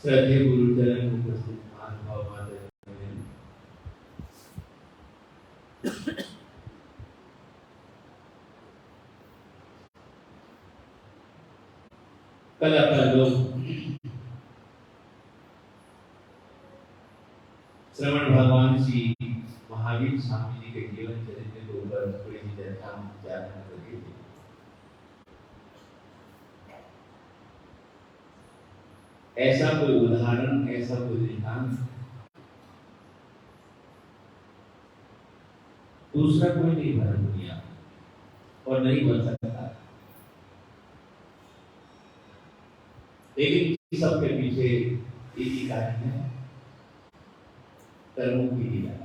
श्रद्धेय गुरुजन उपस्थित महानुभाव माता, कल अपन लोग श्रवण भगवान श्री महावीर स्वामी जी के जीवन चरित्र के ऊपर थोड़ी सी चर्चा कर रही थी। ऐसा कोई उदाहरण, ऐसा कोई दृष्टांत दूसरा कोई नहीं बना दुनिया और नहीं बन सकता। लेकिन सबके पीछे एक ही कारण है, कर्मों की लीला।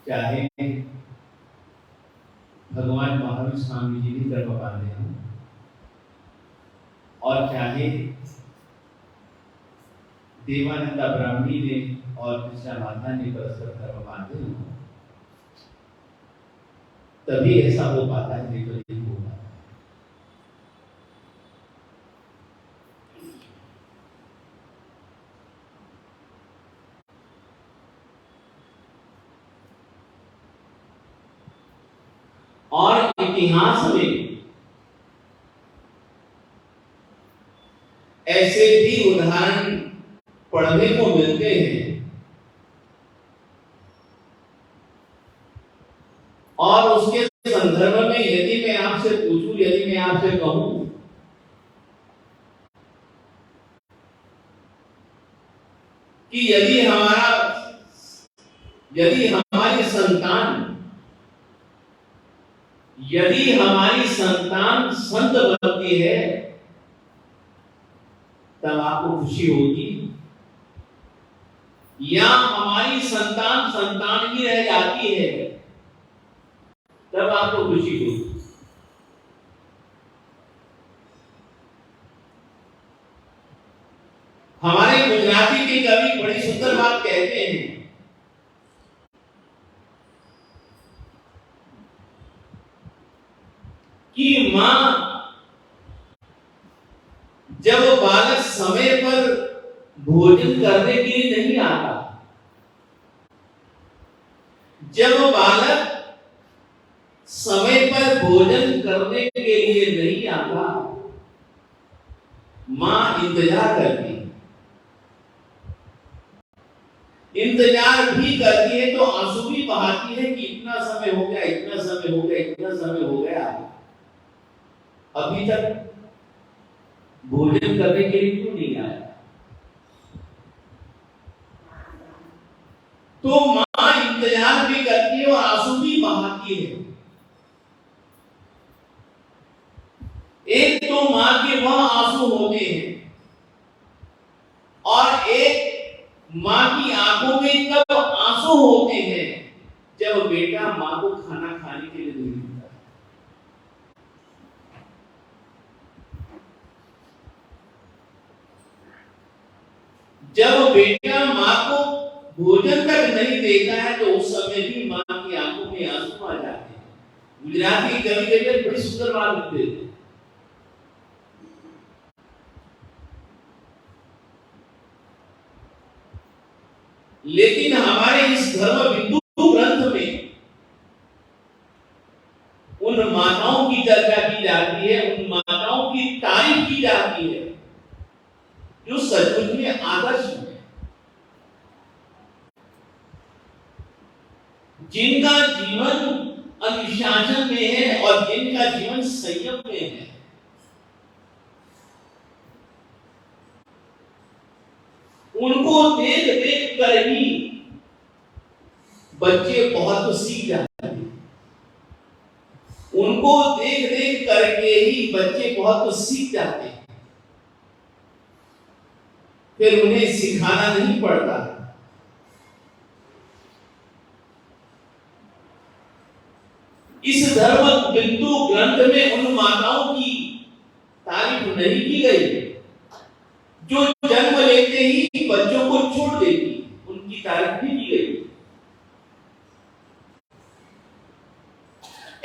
चाहे भगवान महावीर स्वामी जी ने कर्म बांधे हों और चाहे देवानंदा ब्राह्मणी ने और कृष्णा माता ने परस्पर कर्म बांधे हों, तभी ऐसा हो पाता है, नहीं तो नहीं हो पाता। और इतिहास में ऐसे भी उदाहरण पढ़ने को मिलते हैं और उसके संदर्भ में यदि मैं आपसे पूछूं, यदि मैं आपसे कहूं कि यदि हमारी संतान संत बनती है तब आपको खुशी होगी, या हमारी संतान संतान ही रह जाती है तब आपको खुशी होगी? हमारे गुजराती के कवि बड़ी सुंदर बात कहते हैं कि मां जब बालक समय पर भोजन करने के लिए नहीं आता, जब बालक समय पर भोजन करने के लिए नहीं आता, मां इंतजार करती है। इंतजार भी करती है तो आंसू भी बहाती है कि इतना समय हो गया, इतना समय हो गया, इतना समय हो गया, अभी तक भोजन करने के लिए क्यों नहीं आया? तो मां इंतजार भी करती है और आंसू भी बहाती है। एक तो मां के वह आंसू होते हैं और एक मां की आंखों में तब आंसू होते हैं जब बेटा मां को खाना खाने के लिए नहीं मिलता। जब बेटा मां को भोजन तक नहीं देता है तो उस समय भी मां की आंखों में आंसू आ जाते हैं। गुजराती कवि बड़ी सुंदर बात लिखते थे, लेकिन हमारे इस धर्म बिंदु ग्रंथ में उन माताओं की चर्चा की जाती है, उन माताओं की तारीफ की जाती है जो सचमुच में आदर्श है, जिनका जीवन अनुशासन में है और जिनका जीवन संयम में है। उनको देख देख कर ही बच्चे बहुत सीख जाते हैं, उनको देख देख करके ही बच्चे बहुत सीख जाते हैं, फिर उन्हें सिखाना नहीं पड़ता। इस धर्म बिंदु ग्रंथ में उन माताओं की तारीफ नहीं की गई जो जन्म लेते ही बच्चों को छोड़ देती, उनकी तारीफ नहीं की गई।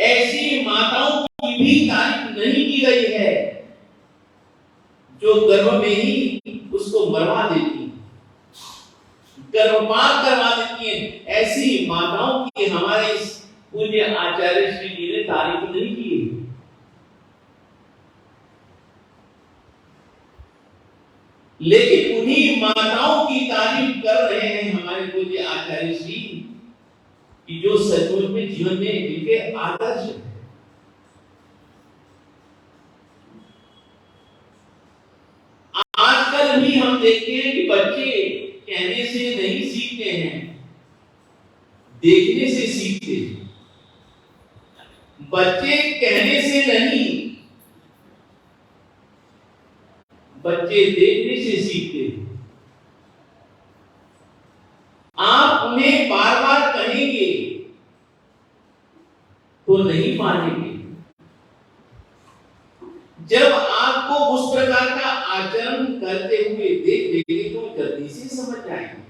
ऐसी माताओं की भी तारीफ नहीं की गई है जो गर्भ में ही उसको मरवा देती हैं, गर्भपात करवा देती हैं, ऐसी माताओं की हमारे इस पूज्य आचार्य श्री जी ने तारीफ नहीं की है। लेकिन उन्हीं माताओं की तारीफ कर रहे हैं हमारे पूज्य आचार्य श्री, कि जो सचमुच में जीवन में इनके आदर्श है। आजकल भी हम देखते हैं कि बच्चे कहने से नहीं सीखते हैं, देखने से सीखते हैं। बच्चे कहने से नहीं, बच्चे देखने से सीखते हैं। आप उन्हें बार बार कहेंगे तो नहीं मानेंगे। जब आपको उस प्रकार का आचरण करते हुए देख लेंगे तो जल्दी से समझ जाएंगे।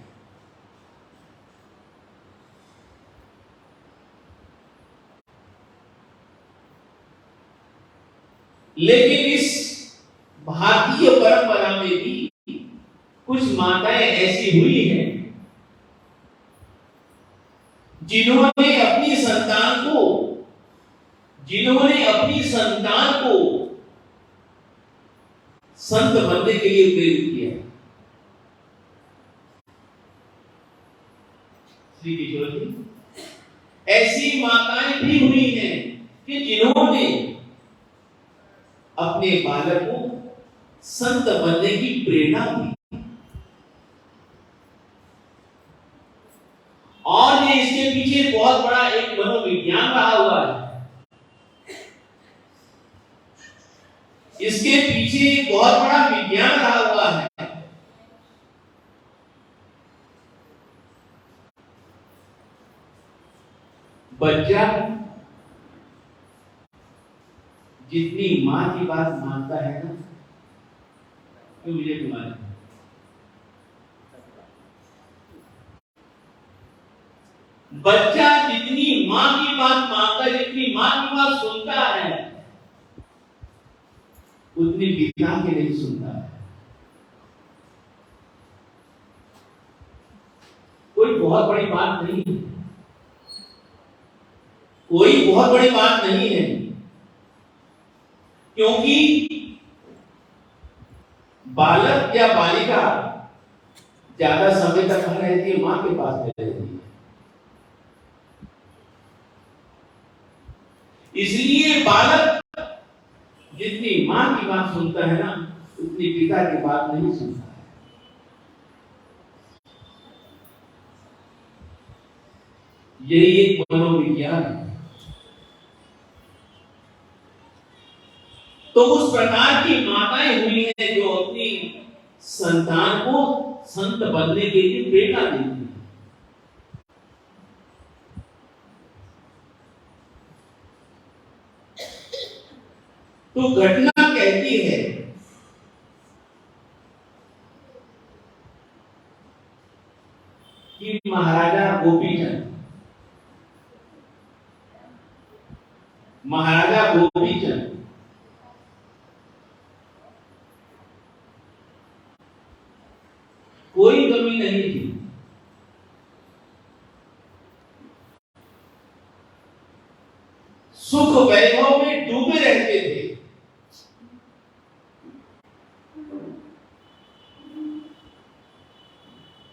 लेकिन इस भारतीय परंपरा में भी कुछ माताएं ऐसी हुई हैं जिन्होंने अपनी संतान को संत बनने के लिए प्रेरित किया। श्री किशोर जी, ऐसी माताएं भी हुई हैं कि जिन्होंने अपने बालक को संत बनने की प्रेरणा दी, और ये इसके पीछे बहुत बड़ा एक मनोविज्ञान रहा हुआ है। इसके पीछे एक बहुत बड़ा विज्ञान रहा हुआ है। बच्चा जितनी मां की बात मानता है ना, तो मुझे बीमारी, बच्चा जितनी मां की बात मानता है, जितनी मां की बात सुनता है, उतनी पिता की नहीं सुनता है। कोई बहुत बड़ी बात नहीं है, कोई बहुत बड़ी बात नहीं है, क्योंकि बालक या बालिका ज्यादा समय तक कहाँ रहती है? मां के पास रहती है। इसलिए बालक जितनी मां की बात सुनता है ना, उतनी पिता की बात नहीं सुनता है। यही एक मनोविज्ञान है। तो उस प्रकार की माताएं हुई हैं जो अपनी संतान को संत बनने के लिए प्रेरणा देती हैं। तो घटना कहती है कि महाराजा गोपीचंद कोई कमी नहीं थी। सुख वैभव में डूबे रहते थे।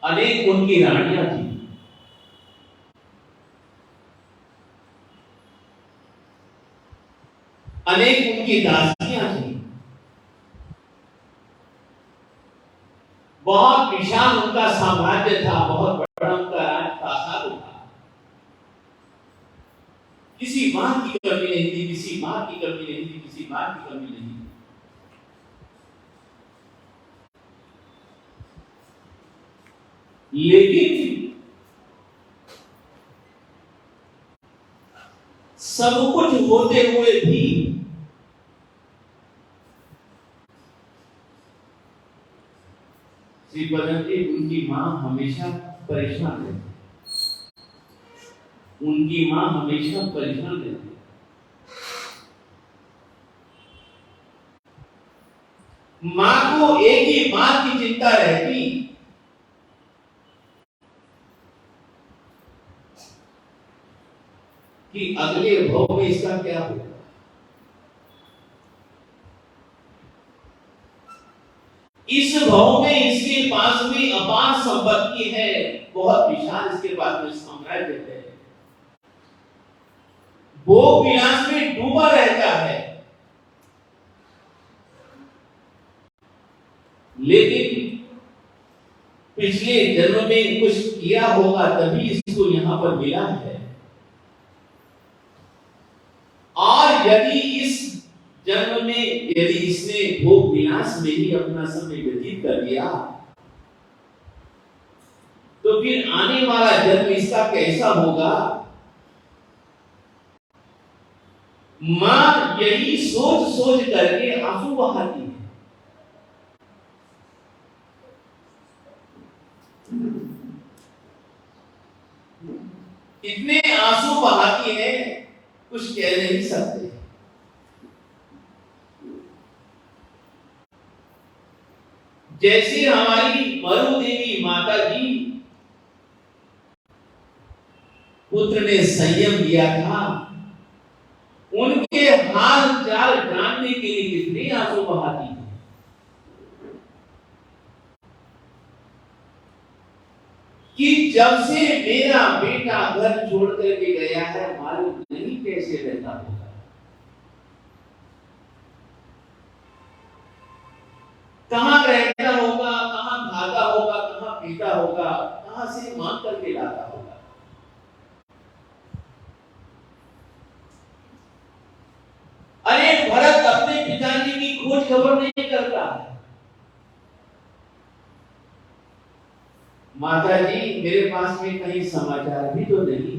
अनेक उनकी रानियां थी, अनेक उनकी दासियां थी। बहुत विशाल उनका साम्राज्य था, बहुत बड़ा उनका राजप्रासाद था। किसी मां की कमी नहीं थी, किसी मां की कमी नहीं थी, किसी मां की कमी नहीं थी। लेकिन सब कुछ होते हुए भी श्री बदन जी, उनकी मां हमेशा परेशान रहती, उनकी मां हमेशा परेशान रहती। मां को एक ही बात की चिंता रहती कि अगले भव में इसका क्या होगा। इस भव में इसके पास में अपार संपत्ति है, बहुत विशाल इसके पास में साम्राज्य है, भोग विलास में डूबा रहता है, लेकिन पिछले जन्म में कुछ किया होगा तभी इसको यहां पर मिला है। और यदि इस जन्म में यदि इसने भोग विलास में ही अपना समय व्यतीत कर दिया तो फिर आने वाला जन्म इसका कैसा होगा। मां यही सोच सोच करके आंसू बहाती है। इतने आंसू बहाती है कुछ कह नहीं सकते। जैसे हमारी मरु देवी माता जी पुत्र ने संयम दिया था, उनके हाल चाल जानने के लिए कितने आंसू बहाती है। कि जब से मेरा बेटा घर छोड़ करके गया है मालूम नहीं कैसे रहता होगा। कहां रहता होगा, कहां खाता होगा, कहां पीता होगा, कहां से मांग करके लाता होगा। अरे भरत अपने पिताजी की खोज खबर नहीं करता। माता जी मेरे पास में कहीं समाचार भी तो नहीं,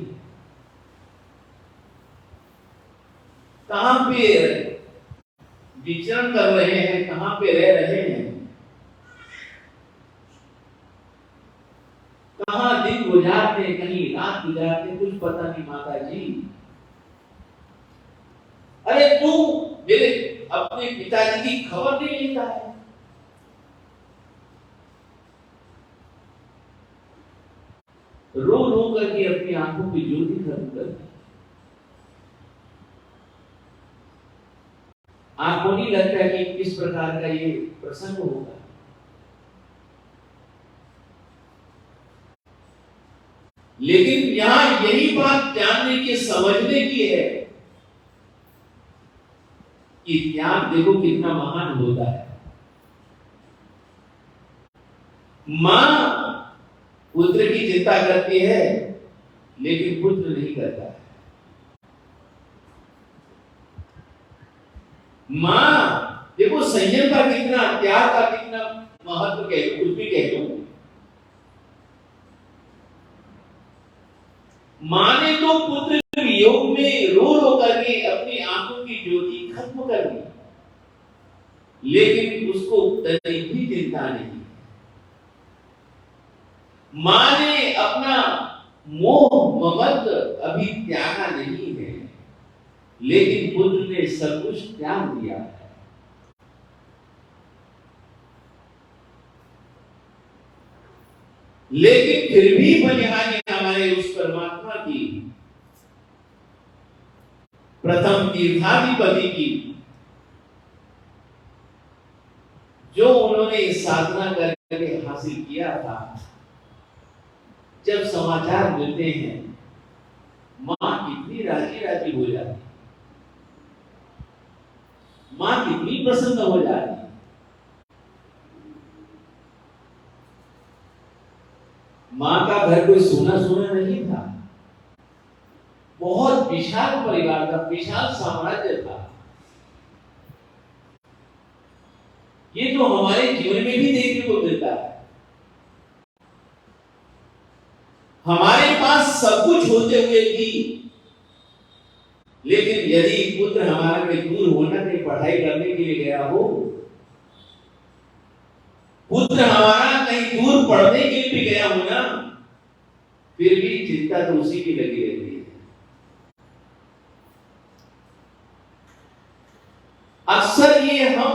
कहां पे विचरण कर रहे हैं, कहां पे रह रहे हैं, कहां दिन गुजारते, कहीं रात गुजारते, कुछ पता नहीं माता जी। अरे तू मेरे अपने पिताजी की खबर नहीं लेता है। रो रो करके अपनी आंखों की ज्योति खत्म कर दी। आपको नहीं लगता कि किस प्रकार का ये प्रसंग होगा। लेकिन यहां यही बात जानने की समझने की है कि त्याग देखो कितना महान होता है। मां पुत्र की चिंता करती है लेकिन पुत्र नहीं करता है। मां देखो संयम का कितना, त्याग का कितना महत्व कह लो, कुछ भी कह लो। मां ने तो पुत्र वियोग में रो रो करके अपनी आंखों की ज्योति खत्म कर दी, लेकिन उसको तनी भी चिंता नहीं। मां ने अपना मोह ममत्व अभी त्यागा नहीं है, लेकिन पुत्र ने सब कुछ त्याग दिया है। लेकिन फिर भी बलिहारी हमारे उस परमात्मा की, प्रथम तीर्थाधिपति की, जो उन्होंने साधना करके हासिल किया था, जब समाचार मिलते हैं मां कितनी राजी राजी हो जाती, मां कितनी प्रसन्न हो जाती। मां का घर कोई सोना सोना नहीं था, बहुत विशाल परिवार था, विशाल साम्राज्य था। ये तो हमारे जीवन में भी देखने को मिलता है। हमारे पास सब कुछ होते हुए भी, लेकिन यदि पुत्र हमारा कहीं दूर होना, कहीं पढ़ाई करने के लिए गया हो, पुत्र हमारा कहीं दूर पढ़ने के लिए भी गया हो ना, फिर भी चिंता तो उसी की लगी रहती है। अक्सर ये हम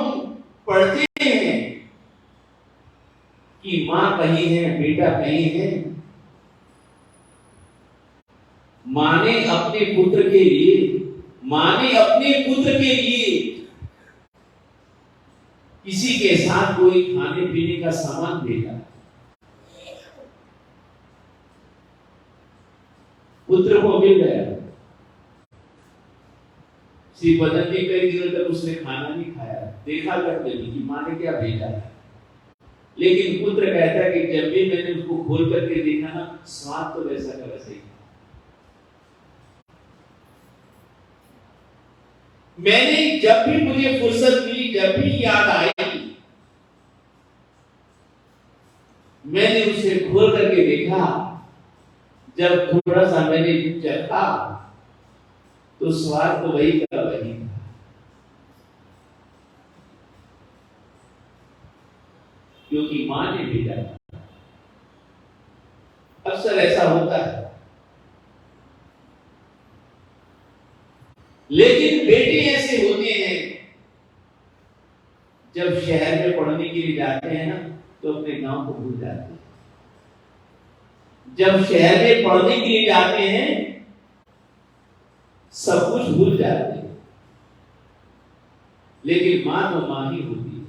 पढ़ते हैं माँ कहीं है, बेटा कहीं है। माँ ने अपने पुत्र के लिए, माँ ने अपने पुत्र के लिए किसी के साथ कोई खाने पीने का सामान भेजा। पुत्र को मिल गया। श्री पतंजलि कई दिनों तक उसने खाना नहीं खाया, देखा करते नहीं कि माँ ने क्या भेजा है। लेकिन पुत्र कहता है कि जब भी मैंने उसको खोल करके देखा ना, स्वाद तो वैसा का वैसा ही। मैंने जब भी मुझे फुर्सत मिली, जब भी याद आई, मैंने उसे खोल करके देखा। जब थोड़ा सा मैंने चखा तो स्वाद तो वही का वही था। क्योंकि मां ने भेजा। अक्सर ऐसा होता है। लेकिन बेटे ऐसे होते हैं, जब शहर में पढ़ने के लिए जाते हैं ना, तो अपने गांव को भूल जाते हैं। जब शहर में पढ़ने के लिए जाते हैं, सब कुछ भूल जाते हैं। लेकिन मां तो मां ही होती है।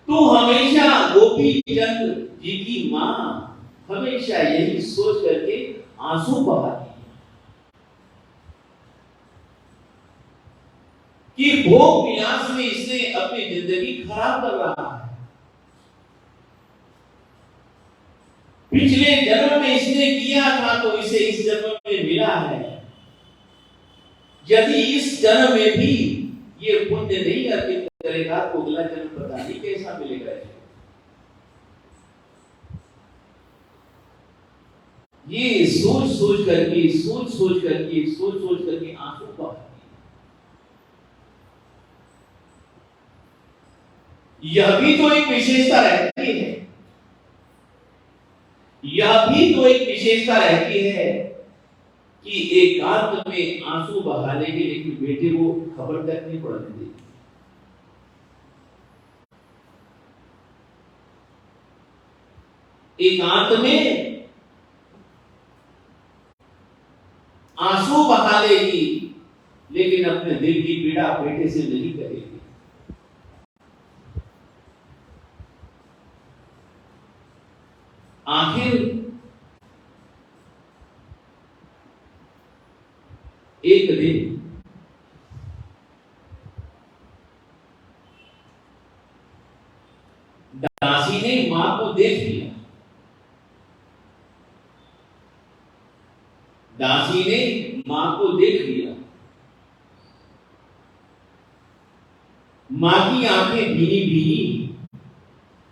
तो हमेशा गोपी चंद जी की मां हमेशा यही सोच करके आंसू बहाती कि भोग विलास में इसने अपनी जिंदगी खराब कर रहा है। पिछले जन्म में इसने किया था तो इसे इस जन्म में मिला है। यदि इस जन्म में भी ये पुण्य नहीं अर्पित करेगा तो अगला जन्म पता नहीं कैसा मिलेगा। ये सोच सोच करके आंसू बहाती। यह भी तो एक विशेषता रहती है। यह भी तो एक विशेषता रहती है कि एकांत में आंसू बहा लेंगे, लेकिन बेटे को खबर तक नहीं पड़ने देगी। एकांत में आंसू बहा लेगी, लेकिन अपने दिल की पीड़ा बेटे से नहीं करेगी। आखिर एक दिन दासी ने मां को देख लिया। दासी ने मां को देख लिया। मां की आंखें भीनी भीनी,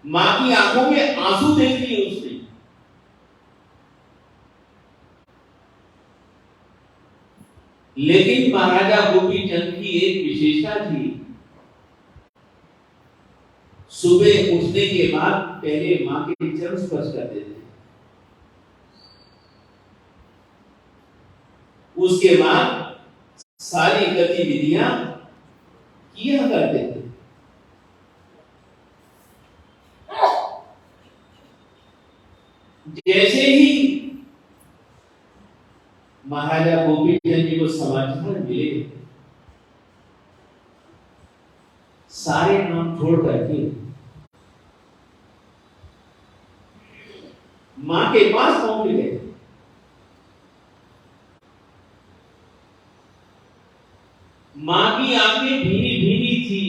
मां की आंखों में आंसू देख लिए उसने। लेकिन महाराजा गोपी चंद की एक विशेषता थी। सुबह उठने के बाद पहले मां के चरण स्पर्श करते थे, उसके बाद सारी गतिविधियां किया करते थे। जैसे ही महाराजा गोपी चंद जी को समाचार मिले, सारे काम छोड़ करके मां के पास पहुंच गए। मां की आंखें भीनी भीनी थी,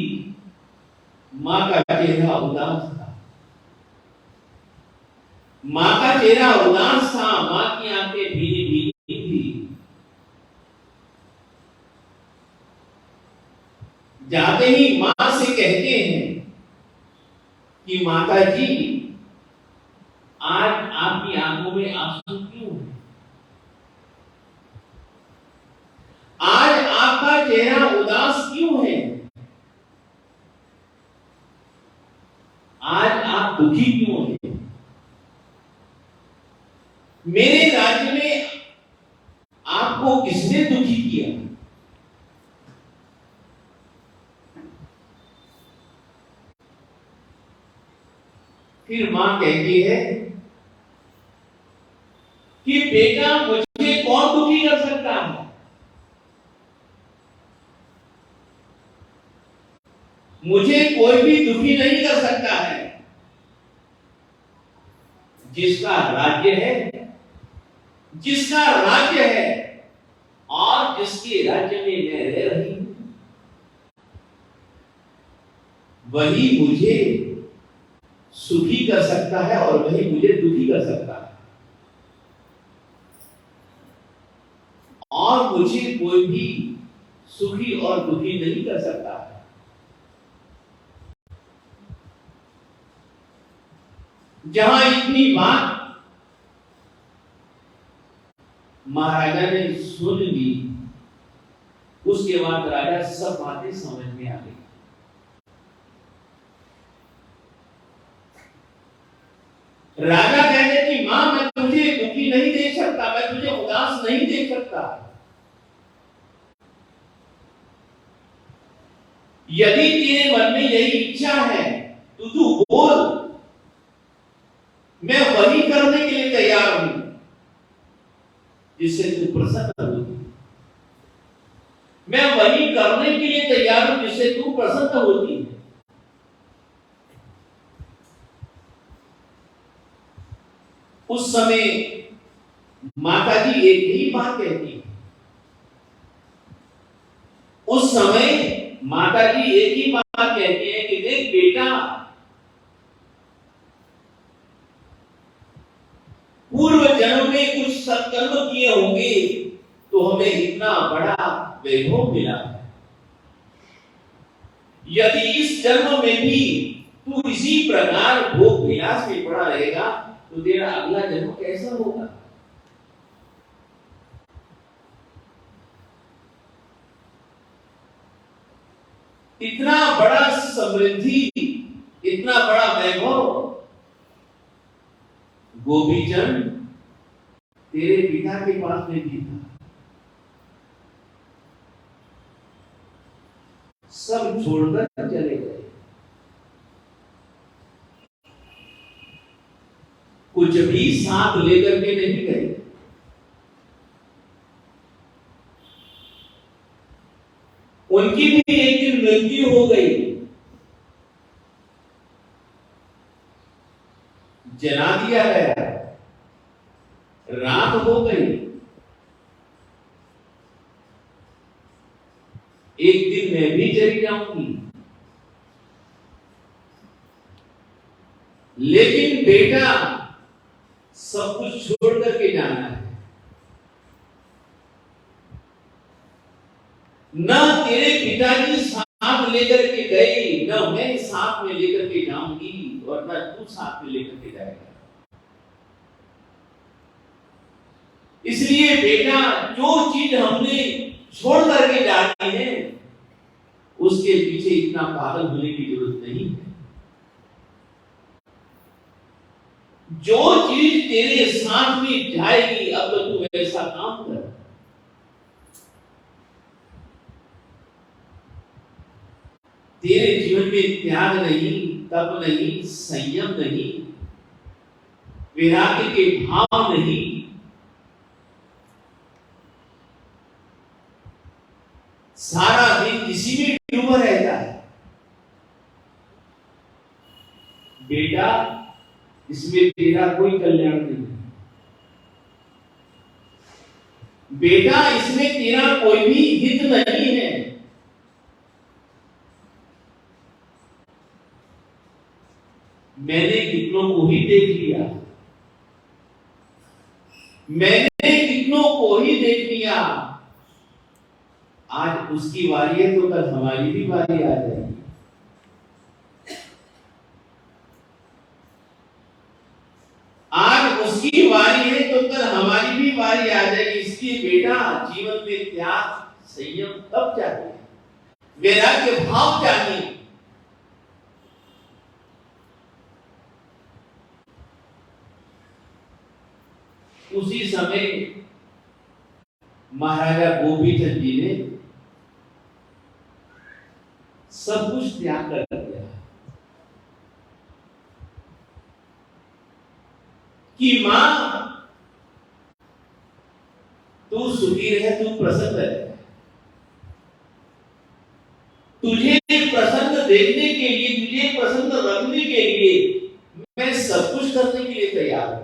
मां का चेहरा उदास था। मां का चेहरा उदास था, मां की आंखें भीनी भीनी थी। जाते ही मां से कहते हैं कि माता जी, आज आपकी आंखों में आंसू क्यों है? आज आपका चेहरा उदास क्यों है? आज आप दुखी क्यों हैं? मेरे राज्य में आपको किसने दुखी किया? फिर मां कहती है कि बेटा मुझे कौन दुखी कर सकता है? मुझे कोई भी दुखी नहीं कर सकता है। जिसका राज्य है, जिसका राज्य है और जिसके राज्य में मैं रह रही हूं, वही मुझे सुखी कर सकता है और वही मुझे दुखी कर सकता है। और मुझे कोई भी सुखी और दुखी नहीं कर सकता है। जहां इतनी बात महाराजा ने सुन ली, उसके बाद राजा सब बातें समझ में आ गई। राजा कहते कि मां मैं तुझे दुखी नहीं देख सकता, मैं तुझे उदास नहीं देख सकता। यदि तेरे मन में यही इच्छा है तो तू बोल, मैं वही करने के लिए तैयार हूं जिससे तू प्रसन्न होती। मैं वही करने के लिए तैयार हूं जिससे तू प्रसन्न होती है। उस समय माता जी एक ही बात कहती है। उस समय माता जी एक ही बात कहती है कि देख बेटा, पूर्व जन्म में कुछ सत्कर्म किए होंगे तो हमें इतना बड़ा वैभव मिला है। यदि इस जन्म में भी तू इसी प्रकार भोग विलास में पड़ा रहेगा तो तेरा अगला जन्म कैसा होगा? इतना बड़ा समृद्धि, इतना बड़ा वैभव गोपीचंद तेरे पिता के पास में भी था। सब छोड़कर चले गए। कुछ भी साथ लेकर के नहीं गए। उनकी भी एक दिन मृत्यु हो गई, जला दिया गया, रात हो गई। एक दिन मैं भी चली जाऊंगी, लेकिन बेटा सब कुछ छोड़ करके जाना है। न तेरे पिताजी साथ लेकर के गए, न मैं साथ में लेकर के जाऊंगी और न तू साथ में लेकर के जाएगा। इसलिए बेटा जो चीज हमने छोड़ करके जानी है उसके पीछे इतना पागल होने की जरूरत नहीं है। जो चीज तेरे साथ में जाएगी अब तो तू ऐसा काम कर। तेरे जीवन में त्याग नहीं, तप नहीं, संयम नहीं, वैराग्य के भाव नहीं, सारा दिन इसी में डूबा रहता है। बेटा इसमें तेरा कोई कल्याण नहीं है। बेटा इसमें तेरा कोई भी हित नहीं है। मैंने कितनों को ही देख लिया, मैंने कितनों को ही देख लिया। आज उसकी बारी है तो कल हमारी भी बारी आ जाएगी। आज उसकी बारी है तो कल हमारी भी बारी आ जाएगी। इसलिए बेटा जीवन में त्याग, संयम तब चाहिए, वैराग्य भाव चाहिए। उसी समय महाराजा गोपीचंद जी ने सब कुछ त्याग कर दिया। कि मां तू सुखी रहे, तू प्रसन्न रहे। तुझे प्रसन्न देखने के लिए, तुझे प्रसन्न रखने के लिए मैं सब कुछ करने के लिए तैयार हूं।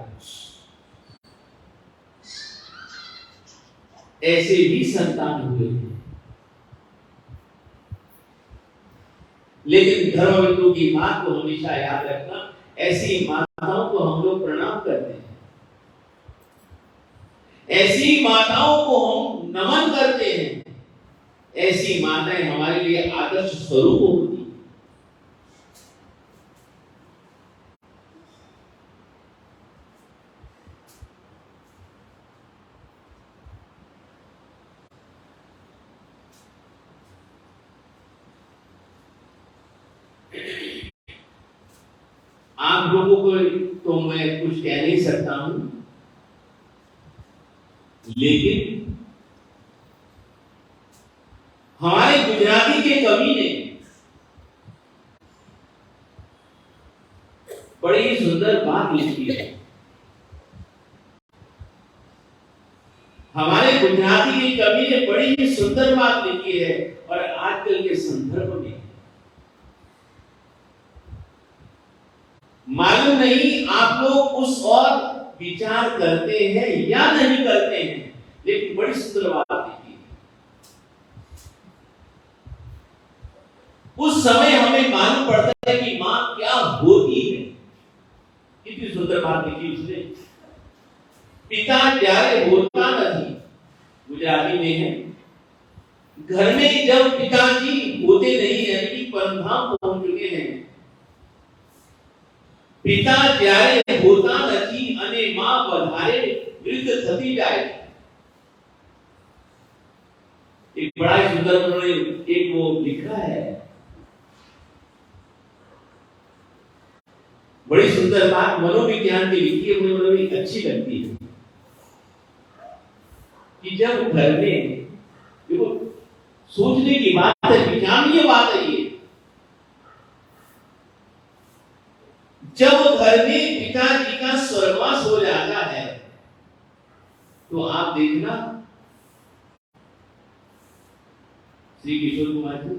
ऐसे भी संतान हुए हैं, लेकिन धर्मबिंदु की मां को हमेशा याद रखना, ऐसी माताओं को हम लोग प्रणाम करते हैं, ऐसी माताओं को हम नमन करते हैं। ऐसी माताएं हमारे लिए आदर्श स्वरूप होती हैं। आप लोगों को तो मैं कुछ कह नहीं सकता हूं, लेकिन हमारे गुजराती के कवि ने बड़ी ही सुंदर बात लिखी है। हमारे गुजराती के कवि ने बड़ी ही सुंदर बात लिखी है, और आजकल के संदर्भ में मालूम नहीं आप लोग उस और विचार करते हैं या नहीं करते हैं, लेकिन बड़ी सुंदर बात लिखी है। उस समय हमें मालूम पड़ता है कि मां क्या होती है। कितनी सुंदर बात लिखी उसने। पिता प्यारे होता नहीं, गुजराती में है। घर में जब पिताजी होते नहीं, यानी कि परमधाम पहुंच चुके हैं, पिता प्यारे होता नहीं अने मां बधारे वृद्ध थती जाए। एक बड़ा सुंदर उन्होंने एक वो लिखा है, बड़ी सुंदर बात मनोविज्ञान की लिखी है, मुझे बड़ी अच्छी लगती है कि जब घर में, देखो सोचने की बात है, विज्ञानीय बात है ये, जब घर में पिताजी का स्वर्गवास हो जाता है तो आप देखना श्री किशोर कुमार जी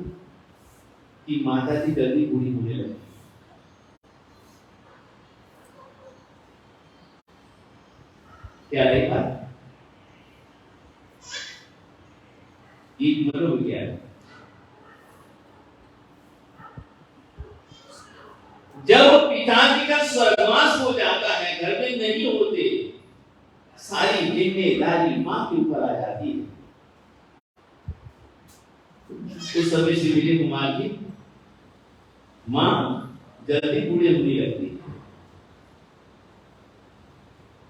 की माता जी जल्दी बूढ़ी होने लगी। क्या रहेगा? एक मनोविज्ञान। जब पिताजी का स्वर्गवास हो जाता है, घर में नहीं होते, सारी जिम्मेदारी मां के ऊपर आ जाती है। उस समय श्री विजय कुमार जी मां जल्दी बूढ़े होने लगती है।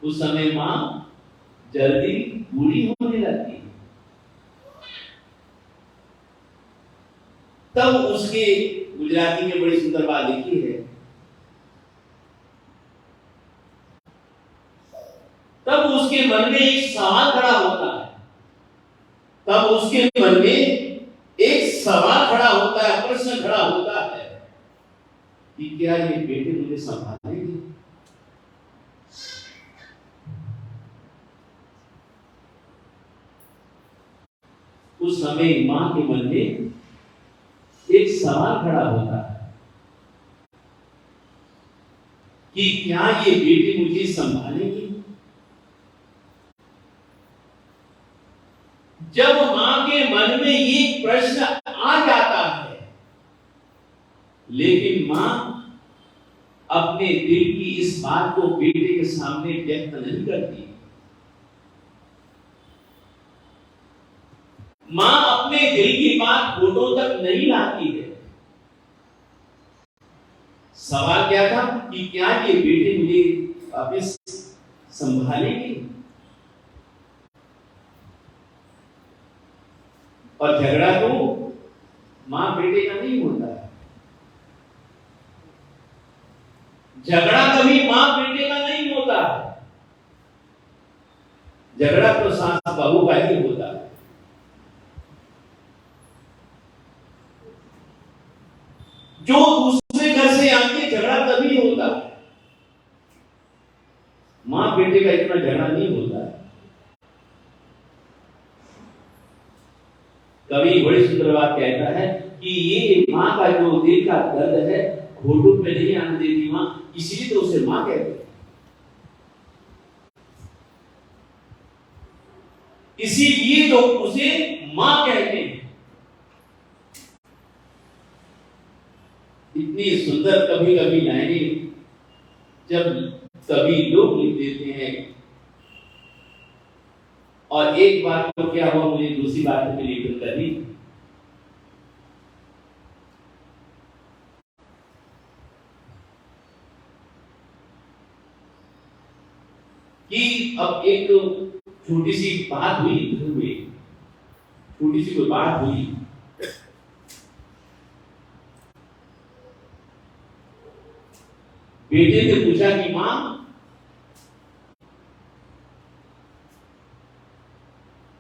उस समय मां जल्दी बूढ़ी होने लगती है। तब उसके गुजराती में बड़ी सुंदर बात लिखी है। तब उसके मन में एक सवाल खड़ा होता है, तब उसके मन में एक सवाल खड़ा होता है, प्रश्न खड़ा होता है कि क्या ये बेटे मुझे संभालेंगे? उस समय मां के मन में एक सवाल खड़ा होता है कि क्या ये बेटी मुझे संभालेगी? जब मां के मन में ये प्रश्न आ जाता है, लेकिन मां अपने दिल की इस बात को बेटे के सामने व्यक्त नहीं करती। मां अपने दिल की बात होठों तक नहीं लाती है। सवाल क्या था कि क्या ये बेटे मुझे वापस संभालेगी? और झगड़ा तो मां बेटे का नहीं होता है। झगड़ा कभी मां बेटे का नहीं होता है। झगड़ा तो सास बहू का ही होता है। जो दूसरे घर से आके झगड़ा तभी होता है। मां बेटे का इतना झगड़ा नहीं होता है। कवि बड़ी सुंदर बात कहता है कि ये माँ का जो दिल का दर्द है घोटों पे नहीं आने देती माँ, इसीलिए तो उसे माँ कहते हैं। इसीलिए तो उसे माँ कहते हैं। इतनी सुंदर कभी कभी लाइनें जब कभी लोग लिख देते हैं। और एक बात तो क्या हुआ, मुझे दूसरी बात में लेकर करनी कि अब एक छोटी सी बात हुई, छोटी सी कोई बात हुई। बेटे ने पूछा कि मां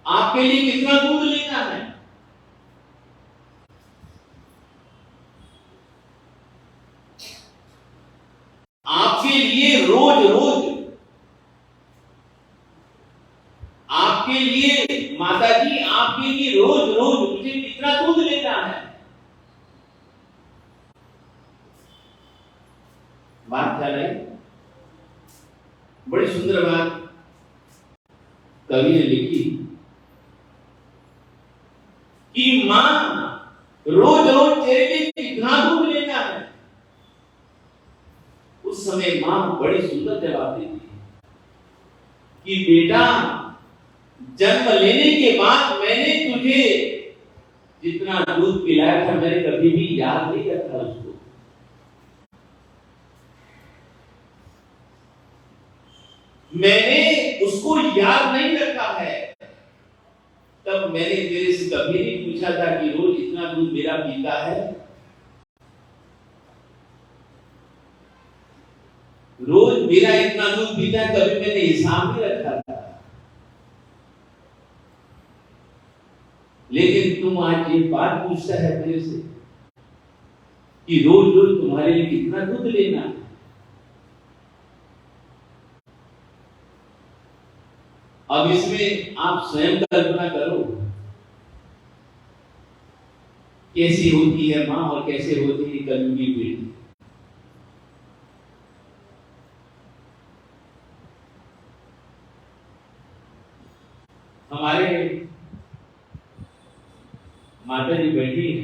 आपके लिए कितना दूध लेना है? आपके लिए रोज रोज, आपके लिए माता जी, आपके लिए रोज रोज मुझे कितना दूध लेना है? बात क्या है? बड़ी सुंदर बात कवि ने लिखी कि मां रोज रोज तेरे लिए कितना दूध लेना है? उस समय मां बड़ी सुंदर जवाब देती है कि बेटा, जन्म लेने के बाद मैंने तुझे जितना दूध पिलाया था मैंने कभी भी याद नहीं रखा उसको। मैंने उसको याद नहीं रखा है। तब मैंने तेरे से कभी नहीं पूछा था कि रोज इतना दूध मेरा पीता है। रोज मेरा इतना दूध पीता है, कभी मैंने हिसाब नहीं रखा था। लेकिन तुम आज ये बात पूछता है मेरे से कि रोज रोज तुम्हारे लिए कितना दूध लेना है। अब इसमें आप स्वयं कल्पना करो कैसी होती है मां और कैसे होती है कलयुगी बेटी। हमारे माता जी बैठी है,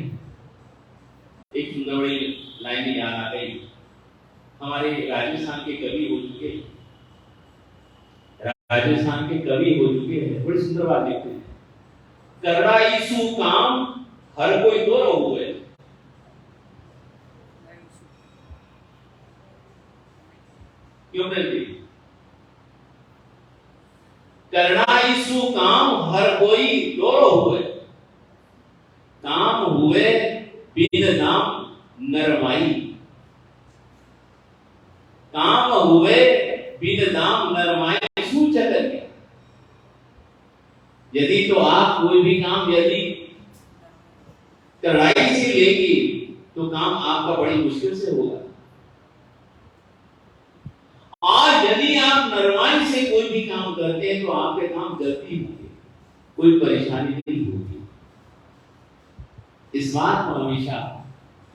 एक सुंदर बड़ी लाइन याद आ गई। हमारे राजस्थान के कवि हो चुके हैं, राजस्थान के कवि हो चुके हैं, बड़ी सुंदर बात लिखते हैं। करड़ा ईसु काम हर कोई तो हुए, क्यों नहीं? करड़ा ईसु काम हर कोई दोरो हुए, काम हुए बिन नाम नरमाई। काम हुए बिन नाम नरमाई सूचक है। यदि तो आप कोई भी काम यदि कड़ाई से लेंगे तो काम आपका बड़ी मुश्किल से होगा, और यदि आप नरमाई से कोई भी काम करते हैं तो आपके काम जल्दी होंगे, कोई परेशानी नहीं होगी। इस बात को हमेशा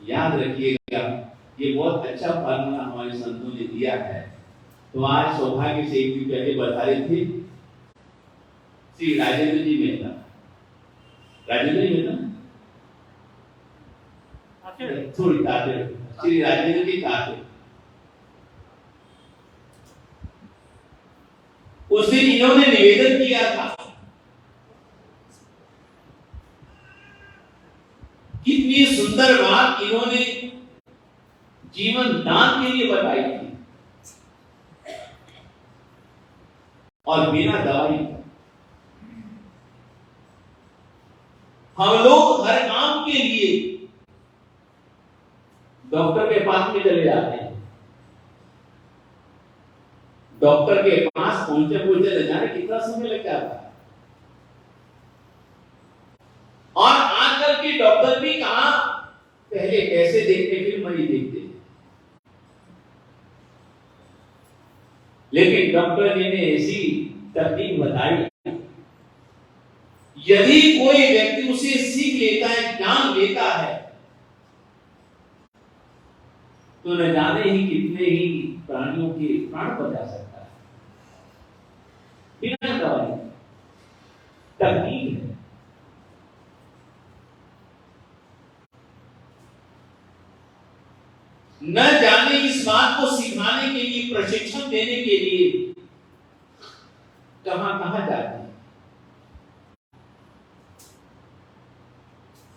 याद रखिएगा। ये बहुत अच्छा फॉर्मूला हमारे संतों ने दिया है। तो आज सौभाग्य से एक दिन पहले बता रहे थे श्री राजेंद्र जी मेहता, राजेंद्र जी मेहता थोड़ी ताते, श्री राजेंद्र जी ताते, उस दिन इन्होंने निवेदन किया था। कितनी सुंदर बात इन्होंने जीवन दान के लिए बताई थी, और बिना दवाई। हम लोग हर काम के लिए डॉक्टर के पास में चले जाते हैं, डॉक्टर के पास पहुंचे पहुंचे न जाने कितना समय लग जाता है। और आजकल के डॉक्टर भी कहां पहले कैसे देखते फिर मरीज देखते। लेकिन डॉक्टर जी ने ऐसी तकनीक बताई, यदि कोई व्यक्ति उसे सीख लेता है, जान लेता है, तो न जाने ही कितने ही प्राणियों के प्राण बचा सकता है बिना दवाई। तकनीक है। न जाने इस बात को सिखाने के लिए, प्रशिक्षण देने के लिए कहां कहां जाते हैं,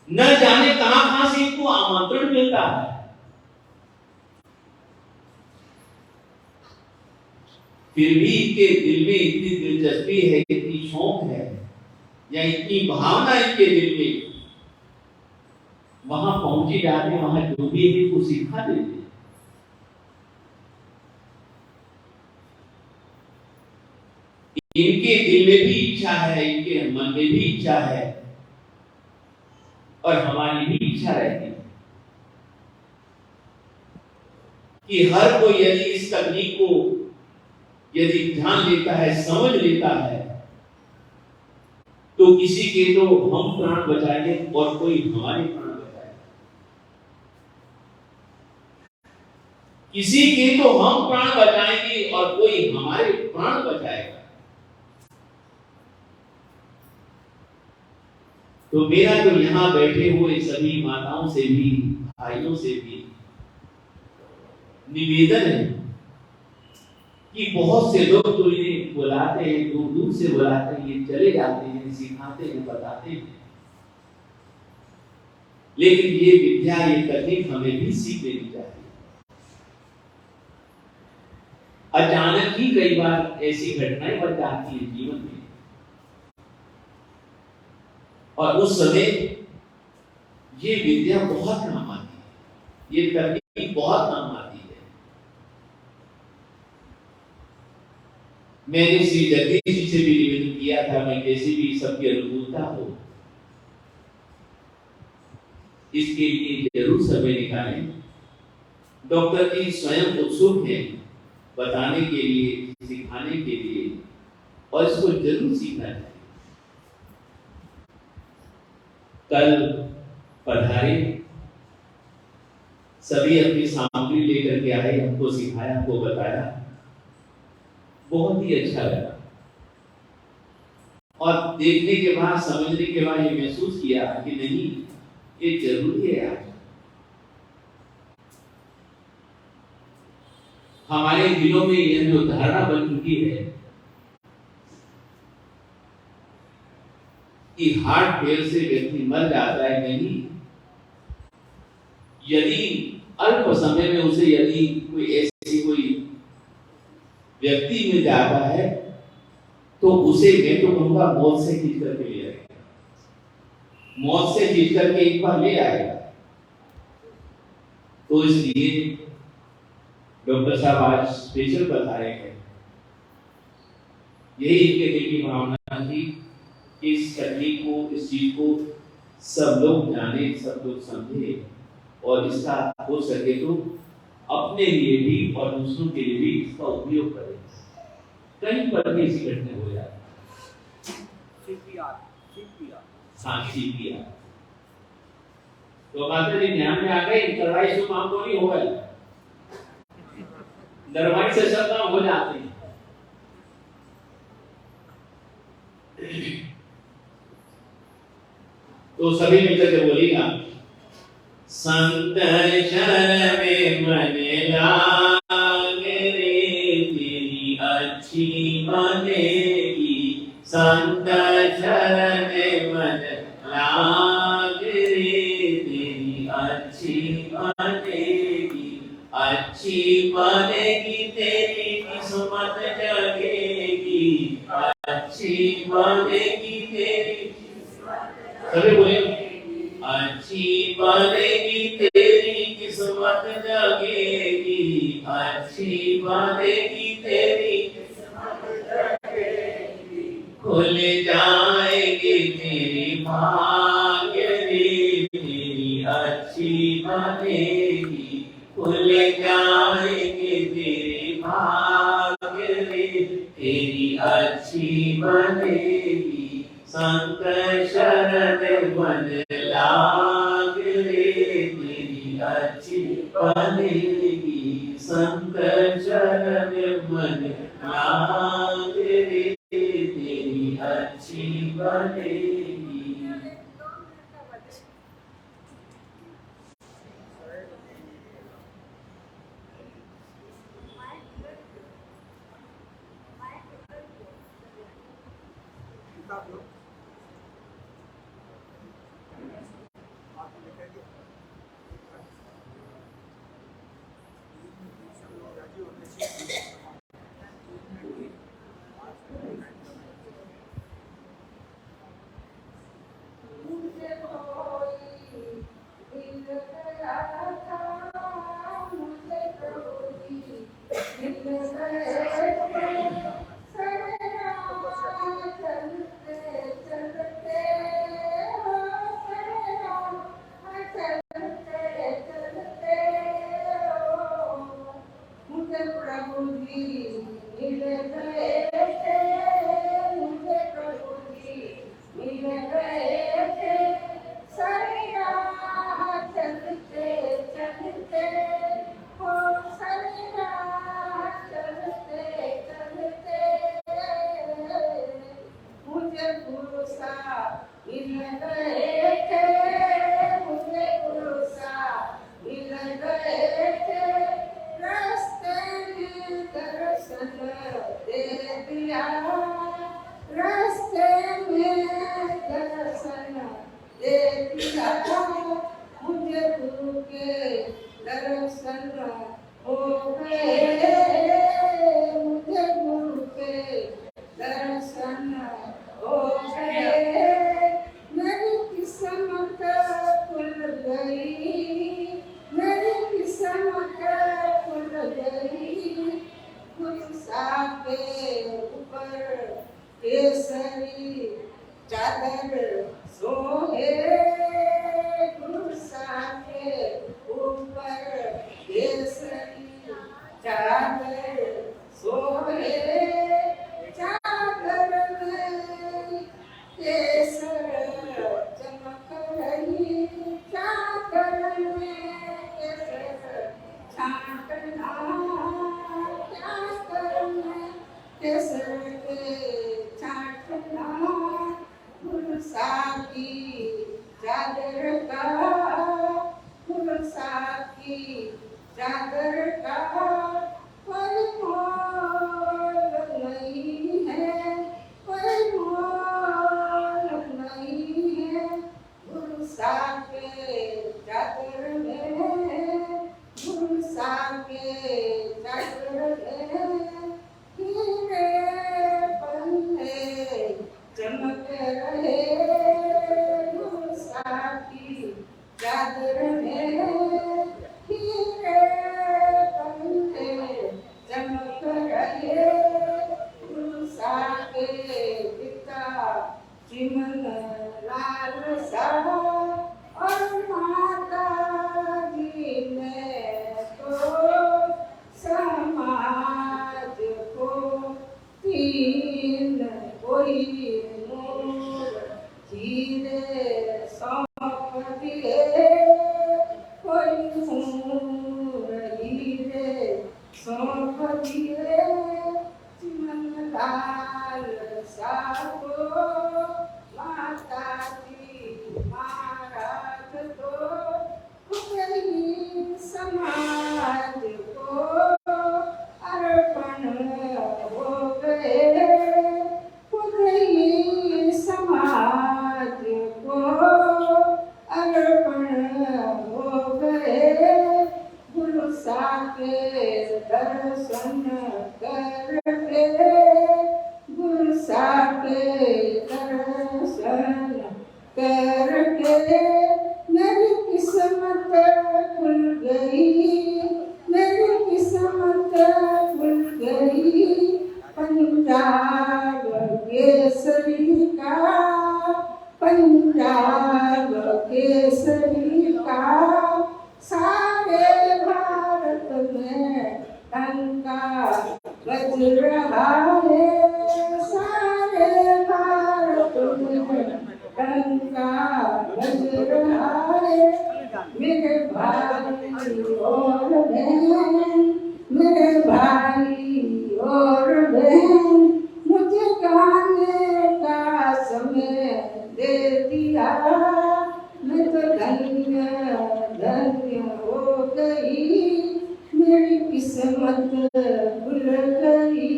न जाने कहां कहां से इनको आमंत्रण मिलता है। फिर भी इनके दिल में इतनी दिलचस्पी है, इतनी शौक है, या इतनी भावना इनके दिल में, वहां पहुंचे जाते, वहां जो भी है वो सिखा देते। इनके दिल में भी इच्छा है, इनके मन में भी इच्छा है, और हमारी भी इच्छा रहती है कि हर कोई यदि इस तकनीक को यदि ध्यान लेता है, समझ लेता है, तो किसी के तो हम प्राण बचाएंगे और कोई हमारे प्राण बचाएगा। किसी के तो हम प्राण बचाएंगे और कोई हमारे प्राण बचाएगा। तो मेरा जो यहां बैठे हुए सभी माताओं से भी, भाइयों से भी निवेदन है कि बहुत से लोग तो इन्हें बुलाते हैं, दूर दूर से बुलाते हैं, ये चले जाते हैं, सिखाते हैं, बताते हैं, लेकिन ये विद्या, ये तकनीक हमें भी सीख लेनी चाहिए। अचानक ही कई बार ऐसी घटनाएं बन जाती है जीवन में, और उस समय ये विद्या बहुत काम आती है, ये तकनीक बहुत काम आती है। मैंने श्री जगदीश जी से भी निवेदन किया था, मैं कैसे भी सबकी अनुकूलता हो, इसके लिए जरूर समय निकालें। डॉक्टर जी स्वयं उत्सुक हैं बताने के लिए, सिखाने के लिए, और इसको जरूर सीखना चाहिए। कल पधारे, सभी अपनी सामग्री लेकर के आए, हमको सिखाया, हमको बताया, बहुत ही अच्छा लगा। और देखने के बाद, समझने के बाद ये महसूस किया कि नहीं, ये जरूरी है। आज हमारे दिलों में यह जो धारणा बन चुकी है कि हार्ट फेल से व्यक्ति मर जाता है, नहीं, यदि अल्प समय में उसे यदि कोई ऐसी कोई व्यक्ति मिल जाता है, तो उसे मैं तो कहूंगा मौत से खींच करके ले आएगा, मौत से खींच करके एक बार ले आएगा। तो इसलिए डॉक्टर साहब आज स्पेशल बताए हैं, यही इनके दिल की भावना थी कि इस तकनीक को, इस चीज को सब लोग जाने, सब लोग समझे, और इसका हो सके तो अपने लिए भी और दूसरों के लिए भी इसका उपयोग करें। कहीं पर भी ऐसी घटना हो जाए, CPR तो माता जी ध्यान में आ गई, दवाई से काम तो नहीं होगा, दवाई से सब काम हो जाते हैं। तो सभी मिलकर के बोलिएगा, संत शरण में मन लागे रे, तेरी अच्छी बनेगी, संत शरण में मन लागे रे, तेरी अच्छी बनेगी, अच्छी बनेगी, तेरी किस्मत जगेगी, अच्छी बनेगी तेरी, सभी बोले, अच्छी बनेगी तेरी किस्मत जगेगी, अच्छी बनेगी तेरी किस्मत जगेगी, खुल जाएंगे तेरी भाग्य रे, तेरी अच्छी बनेगी, खुल जाएंगे तेरी भाग्य रे, मन लाग रे तेरी अच्छी बनेगी संत चरण मन लाग रे तेरी अच्छी बनेगी। रहा है सारे भारत में का बज रहा है मेरे भाई और बहन, मेरे भाई और बहन, मुझे गाने का समय दे दिया, मैं तो धन्य धन्य हो गई, मेरी किस्मत खुल गई।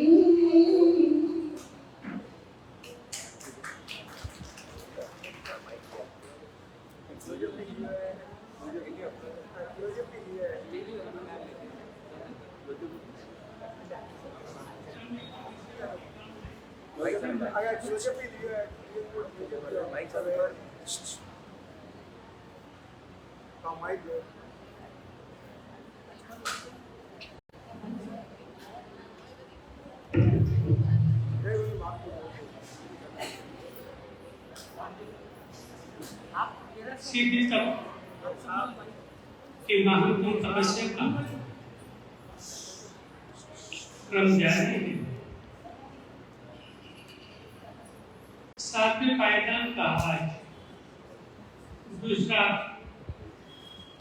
सीधी तब कि महात्मा तपस्या का क्रम जारी है। सातवें पायदान का आज दूसरा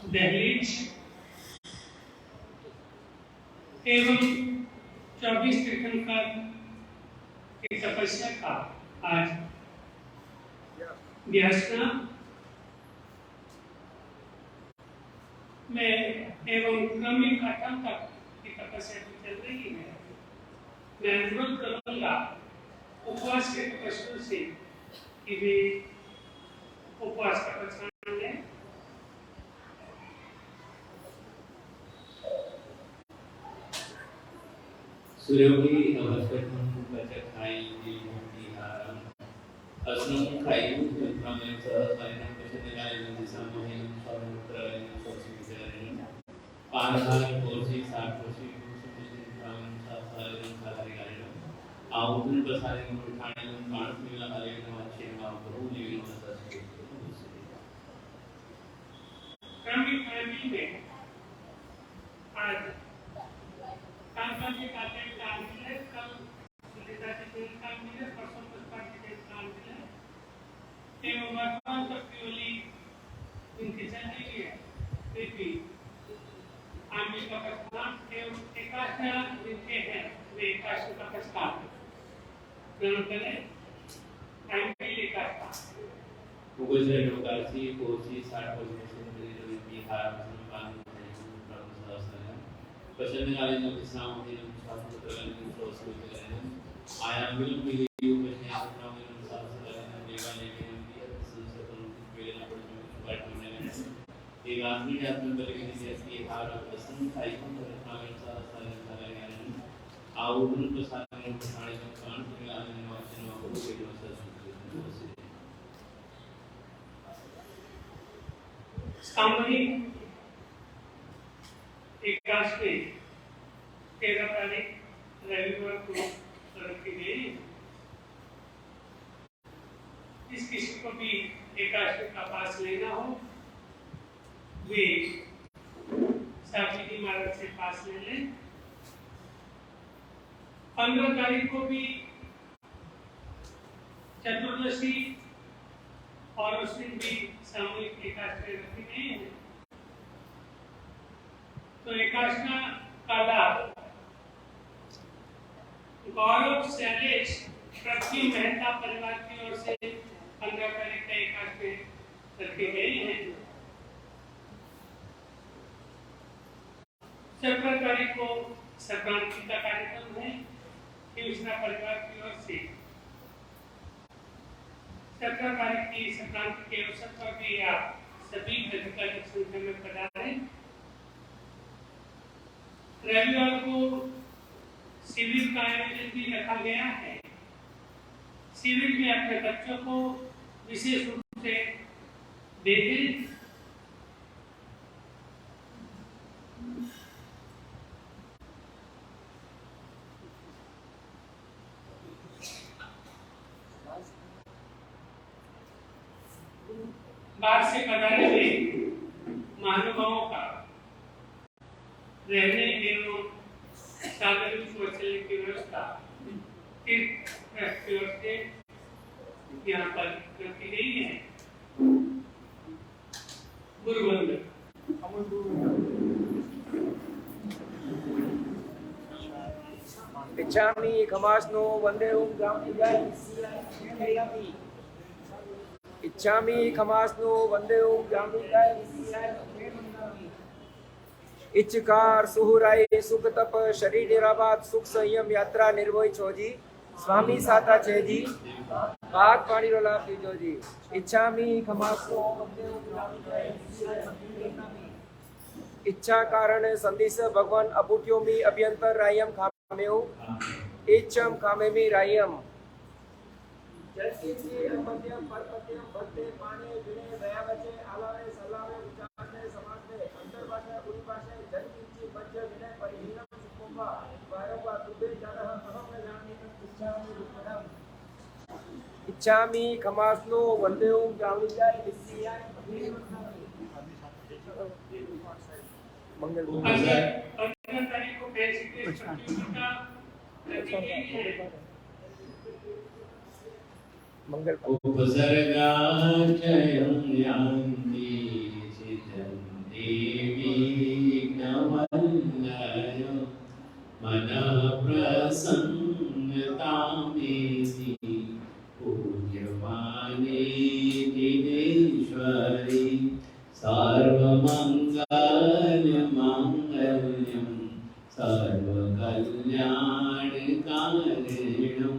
दहलीज एवं 24 तीर्थंकर की तपस्या का आज व्यासना में एवं क्रमिक आठम तक की तपस्या चल रही है। मैं अनुरोध करूंगा उपवास के तपस्या से कि वे उपवास का प्रचार लें। सूर्योगी नमस्कारम पचखाई मोहिहारम अस्नुम खायु विक्रमं सहसायनं पशदगायनं दिशामहेनं सर्वत्रयनं स्वस्मिचरणं पारहार कोशी साकोशी सुमितिं प्राणं सासायनं खारिगायनं आउदन प्रसायनं उठाणं काणस्मिला हरेनं वाचेनं बहुजीवनं सस्ते क्रमिक फैमिली में आज कांता के काटे काम मिले, कल सुनीता जी को काम मिले, परसों पुष्पा जी को काम मिले, एवं वर्तमान तक केवली इनकी चल रही है। देखिए आमी का प्रस्थान एवं एकाशना जिनके हैं वे एकाशना का प्रस्थान ग्रहण करें। फैमिली एकाशना मुगुजरे लोकासी कोशी साकोशी सुमितिं बिहार संपादन पशदगायनं दिशामहेनं सर्वत्रयनं स्वस्मिचरणं आयामिलं विलियो पशदगायनं सासायनं देवालयं संसर्गं वेलन पड़ने एक आदमी आत्म बलिदान जैसी हार प्रसन्न खाइयों परमात्मा सासायनं खारिगायनं आउदन प्रसायनं उठाणं काणस्मिला वाचनं बहुजीवनं सस्ते सामूहिक एकादशी 13 तारीख रविवार को रखी गई। इस किसी को भी एकादशी का पास लेना हो वे सावित्री मार्ग से पास ले लें। 15 तारीख को भी चतुर्दशी और उस दिन भी सामूहिक एकादशी रखी गई है। तो एकादशी का लाभ गौरव शैलेश प्रति मेहता परिवार की ओर से 15 तारीख का एकादशी रखी गई है। 17 तारीख को संक्रांति का कार्यक्रम है कृष्णा परिवार की ओर से। 17 तारीख की संक्रांति के अवसर पर भी आप सभी अधिकारी संख्या में पधारें। रविवार को शिविर का आयोजन भी रखा गया है। शिविर में अपने बच्चों को विशेष रूप से देखें। बाहर से पधारे हुए महानुभावों का रहने एवं सार्वजनिक शौचालय की व्यवस्था तीर्थ ट्रस्ट की ओर से यहाँ पर रखी गई है। इच्छामि खमास्नो वंदे ओम जामपूजाय विसियामि इच्छामि खमास्नो वंदे ओम जामपूजाय विसियामि इच्छकार सुहुराई सुख तप शरीर निराबाद सुख संयम यात्रा निर्भय छोजी स्वामी साता छेजी भाग पानी रो लाभ दीजो जी इच्छामि खमास्नो वंदे ओम जामपूजाय विसियामि इच्छा कारण संदिस भगवान अबुट्योमी अभ्यंतर रायम खामेउ इच्छम खामेमी रायम जल्दी से मध्यम परपत्यम भक्ते पाने विनय दयावचे आलावे सलावे विचारने समाजने अंतर्भाषा उड़ी भाषा जल्दी मध्य विनय परिहीनम सुकुंभा वारवा तुबे जनः अहम न जाने इच्छामि रुपणम इच्छामि खमास्नो वंदे ओम जामपूजाय विसियाय मंगल अन्य तारीख को बेसिक प्रतियोगिता यही है मंगल उपसर्गाक्षयं यान्ति चितं देवी नवल्लय मनः प्रसन्नतामेति पूज्यमाने दिनेश्वरी सर्वमङ्गलमाङ्गल्यं सर्वकल्याणकारिणं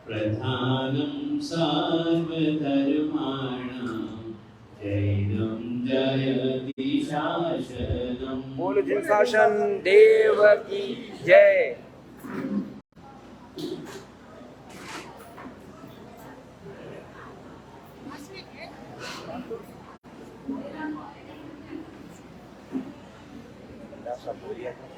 प्रधानं सर्वधर्माणां जैनं जयति शासनम्। बोल शासन देव की जय।